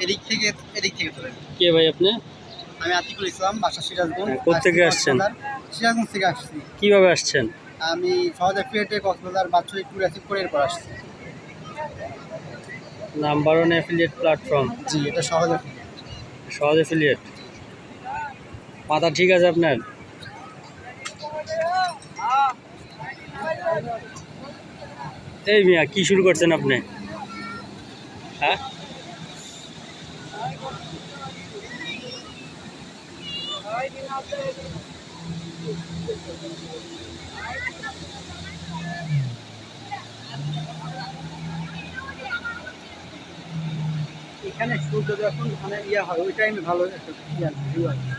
এদিক থেকে এদিক থেকে ধরেন। কে ভাই আপনি? আমি আতিকুল ইসলাম, বাসা সিরাজগঞ্জ। কোত্থেকে আসছেন? সিরাজগঞ্জ থেকে আসছি। কিভাবে আসছেন? আমি সহজে ফ্লাইটে কক্সবাজার বাৎসরিক ট্যুর অ্যাচিভ করে এরপর আসছি। Number 1 affiliate platform. জি, এটা সহজে। সহজ অ্যাফিলিয়েট। মাথা ঠিক আছে আপনার? এই মিয়া কি শুরু করছেন আপনি? হ্যাঁ, এখানে সূর্য যখন মানে ইয়া হয় ওই টাইমে ভালো একটা ভিউ আসে।